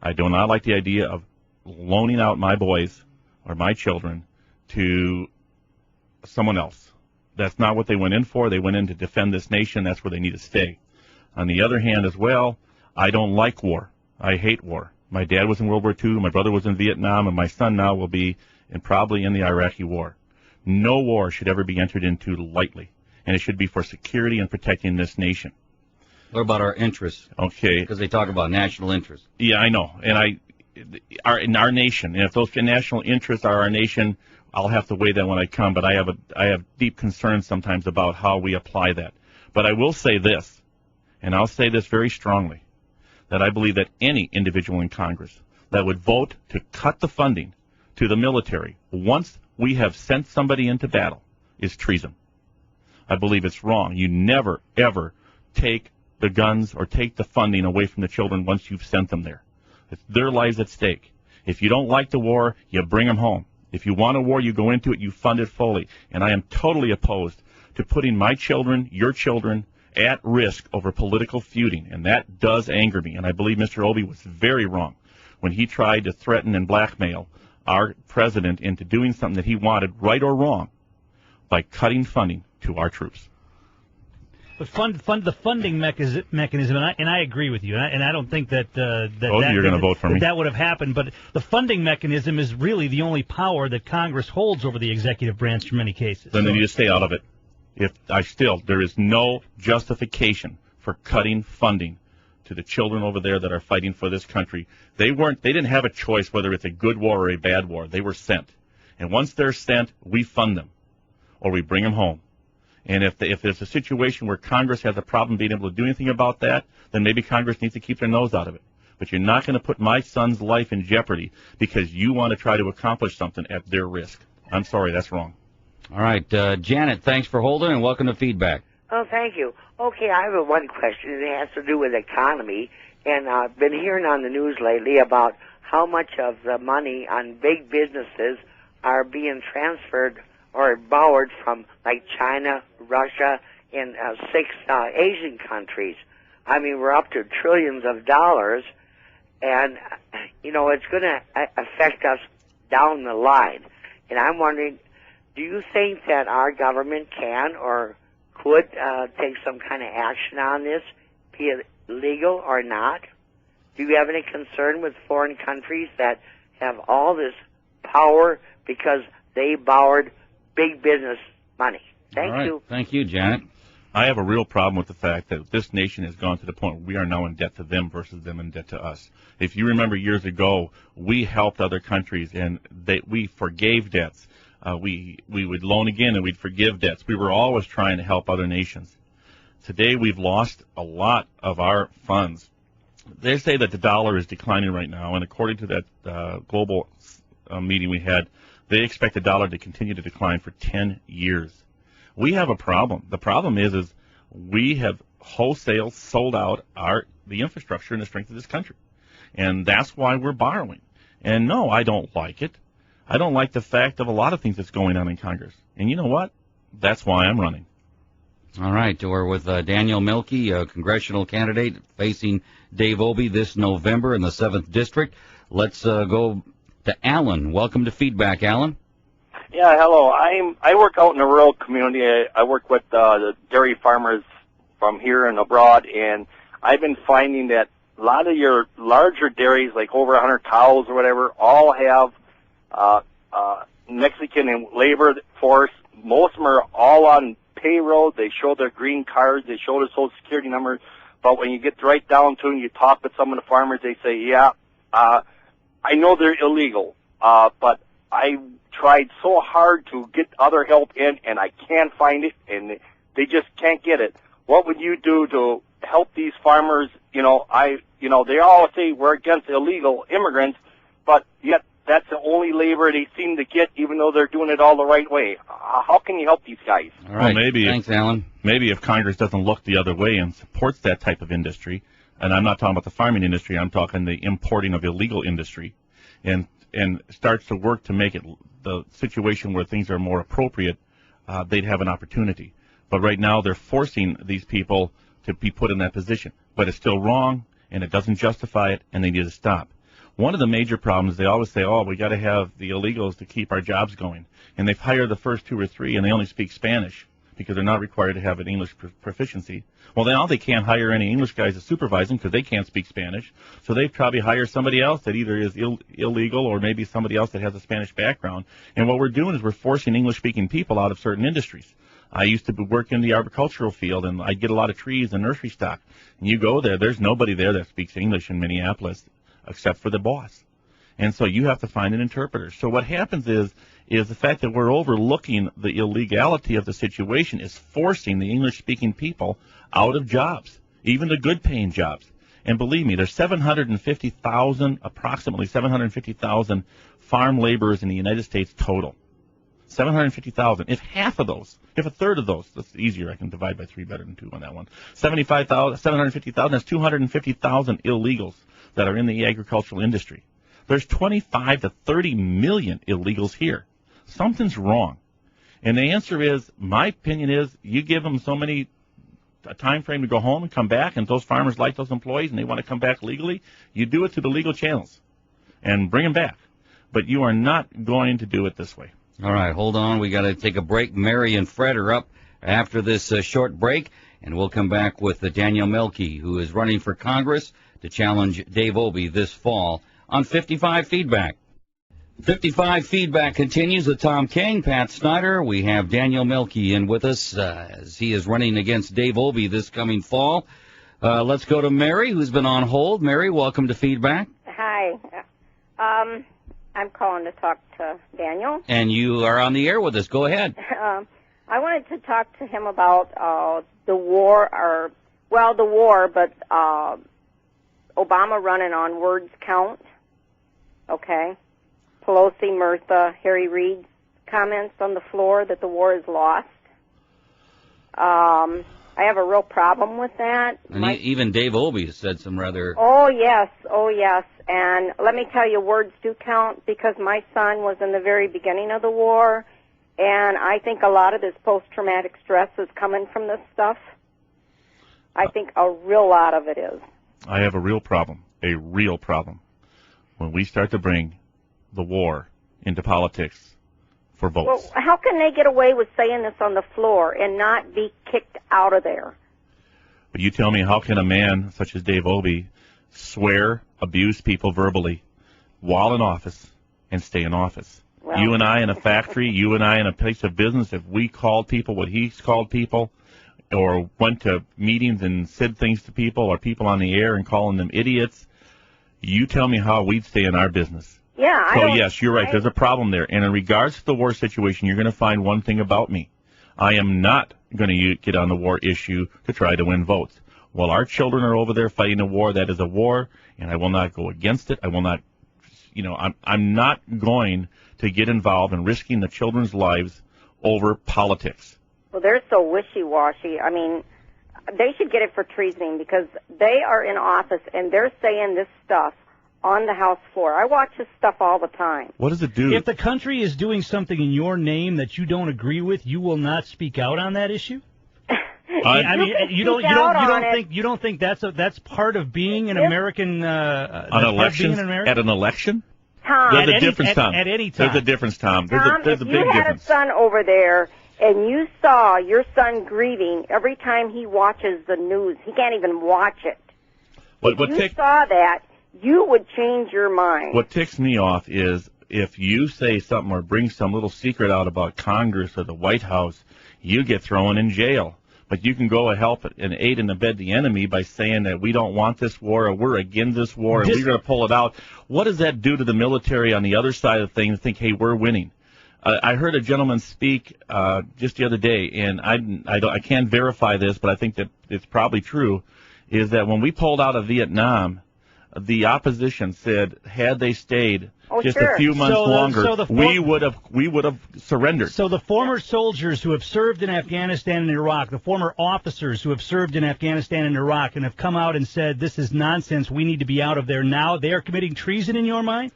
I do not like the idea of loaning out my boys or my children to someone else. That's not what they went in for. They went in to defend this nation. That's where they need to stay. On the other hand as well, I don't like war. I hate war. My dad was in World War II, my brother was in Vietnam, and my son now will be probably in the Iraqi war. No war should ever be entered into lightly, and it should be for security and protecting this nation. What about our interests? Okay. Because they talk about national interests. Yeah, I know. And in our nation, and if those national interests are our nation, I'll have to weigh that when I come, but I have deep concerns sometimes about how we apply that. But I will say this, and I'll say this very strongly, that I believe that any individual in Congress that would vote to cut the funding to the military once we have sent somebody into battle is treason. I believe it's wrong. You never, ever take the guns or take the funding away from the children once you've sent them there. It's their lives at stake. If you don't like the war, you bring them home. If you want a war, you go into it, you fund it fully. And I am totally opposed to putting my children, your children, at risk over political feuding, and that does anger me. And I believe Mr. Obey was very wrong when he tried to threaten and blackmail our president into doing something that he wanted, right or wrong, by cutting funding to our troops. But the funding mechanism, and I agree with you, and I don't think that you're going to vote for me. That would have happened. But the funding mechanism is really the only power that Congress holds over the executive branch in many cases. Then they need to stay out of it. There is no justification for cutting funding to the children over there that are fighting for this country. They didn't have a choice whether it's a good war or a bad war. They were sent. And once they're sent, we fund them or we bring them home. And if there's a situation where Congress has a problem being able to do anything about that, then maybe Congress needs to keep their nose out of it. But you're not going to put my son's life in jeopardy because you want to try to accomplish something at their risk. I'm sorry, that's wrong. All right, Janet, thanks for holding, and welcome to Feedback. Oh, thank you. Okay, I have one question, and it has to do with economy. And I've been hearing on the news lately about how much of the money on big businesses are being transferred or borrowed from, like, China, Russia, and 6 Asian countries. I mean, we're up to trillions of dollars, and, it's going to affect us down the line. And I'm wondering, do you think that our government can or could take some kind of action on this, be it legal or not? Do you have any concern with foreign countries that have all this power because they borrowed big business money? Thank you. Thank you, Janet. I have a real problem with the fact that this nation has gone to the point where we are now in debt to them versus them in debt to us. If you remember years ago, we helped other countries and we forgave debts. We would loan again and we'd forgive debts. We were always trying to help other nations. Today we've lost a lot of our funds. They say that the dollar is declining right now, and according to that global meeting we had, they expect the dollar to continue to decline for 10 years. We have a problem. The problem is we have wholesale sold out the infrastructure and the strength of this country, and that's why we're borrowing. And no, I don't like it. I don't like the fact of a lot of things that's going on in Congress. And you know what? That's why I'm running. All right. We're with Daniel Mielke, a congressional candidate facing Dave Obey this November in the 7th District. Let's go to Alan. Welcome to Feedback, Alan. Yeah, hello. I work out in a rural community. I work with the dairy farmers from here and abroad, and I've been finding that a lot of your larger dairies, like over 100 cows or whatever, all have Mexican labor force. Most of them are all on payroll. They show their green cards. They show their social security numbers. But when you get right down to it and you talk with some of the farmers, they say, yeah, I know they're illegal, but I tried so hard to get other help in, and I can't find it, and they just can't get it. What would you do to help these farmers? They all say we're against illegal immigrants, but yet that's the only labor they seem to get, even though they're doing it all the right way. How can you help these guys? All right. Well, Thanks, Alan. Maybe if Congress doesn't look the other way and supports that type of industry, and I'm not talking about the farming industry, I'm talking the importing of illegal industry, and starts to work to make it the situation where things are more appropriate, they'd have an opportunity. But right now they're forcing these people to be put in that position. But it's still wrong, and it doesn't justify it, and they need to stop. One of the major problems, they always say, oh, we got to have the illegals to keep our jobs going. And they've hired the first 2 or 3, and they only speak Spanish because they're not required to have an English proficiency. Well, now they can't hire any English guys to supervise them because they can't speak Spanish. So they've probably hired somebody else that either is illegal or maybe somebody else that has a Spanish background. And what we're doing is we're forcing English-speaking people out of certain industries. I used to work in the agricultural field, and I'd get a lot of trees and nursery stock. And you go there, there's nobody there that speaks English in Minneapolis except for the boss. And so you have to find an interpreter. So what happens is the fact that we're overlooking the illegality of the situation is forcing the English-speaking people out of jobs, even the good-paying jobs. And believe me, there's approximately 750,000 farm laborers in the United States total. 750,000. If a third of those, that's easier, I can divide by 3 better than 2 on that one. 750,000, that's 250,000 illegals that are in the agricultural industry. There's 25 to 30 million illegals here. Something's wrong. And the answer is, my opinion is, you give them a time frame to go home and come back, and those farmers like those employees and they want to come back legally, you do it to the legal channels and bring them back. But you are not going to do it this way. All right, hold on. We got to take a break. Mary and Fred are up after this short break, and we'll come back with Daniel Mielke, who is running for Congress to challenge Dave Obey this fall on 55 Feedback. 55 Feedback continues with Tom King, Pat Snyder. We have Daniel Mielke in with us as he is running against Dave Obey this coming fall. Let's go to Mary, who's been on hold. Mary, welcome to Feedback. Hi. I'm calling to talk to Daniel. And you are on the air with us. Go ahead. I wanted to talk to him about the war, but Obama running on words count. Okay. Pelosi, Murtha, Harry Reid's comments on the floor that the war is lost. I have a real problem with that. And even Dave Obey has said some rather... Oh, yes. And let me tell you, words do count because my son was in the very beginning of the war, and I think a lot of this post-traumatic stress is coming from this stuff. I think a real lot of it is. I have a real problem, when we start to bring the war into politics for votes. Well, how can they get away with saying this on the floor and not be kicked out of there? But you tell me, how can a man such as Dave Obey swear, abuse people verbally while in office and stay in office? Well, you and I in a factory, you and I in a place of business, if we called people what he's called people, or went to meetings and said things to people, or people on the air and calling them idiots, you tell me how we'd stay in our business. Yeah. So, yes, you're right. There's a problem there. And in regards to the war situation, you're going to find one thing about me. I am not going to get on the war issue to try to win votes. While our children are over there fighting a war, that is a war, and I will not go against it. I will not, I'm not going to get involved in risking the children's lives over politics. Well, they're so wishy-washy. I mean, they should get it for treasoning because they are in office and they're saying this stuff on the House floor. I watch this stuff all the time. What does it do? If the country is doing something in your name that you don't agree with, you will not speak out on that issue? I mean, you don't think that's part of being an American? At an election? Tom, there's a difference, Tom. At any time. There's a difference, Tom. There's a big difference. If you had a son over there and you saw your son grieving every time he watches the news, he can't even watch it. If you saw that, you would change your mind. What ticks me off is if you say something or bring some little secret out about Congress or the White House, you get thrown in jail. But you can go and help and aid and abet the enemy by saying that we don't want this war or we're against this war and we're going to pull it out. What does that do to the military on the other side of things? Think, hey, we're winning. I heard a gentleman speak just the other day, and I can't verify this, but I think that it's probably true, is that when we pulled out of Vietnam, the opposition said, had they stayed a few months longer, we would have surrendered. So the former soldiers who have served in Afghanistan and Iraq, the former officers who have served in Afghanistan and Iraq and have come out and said, this is nonsense, we need to be out of there now, they are committing treason in your mind?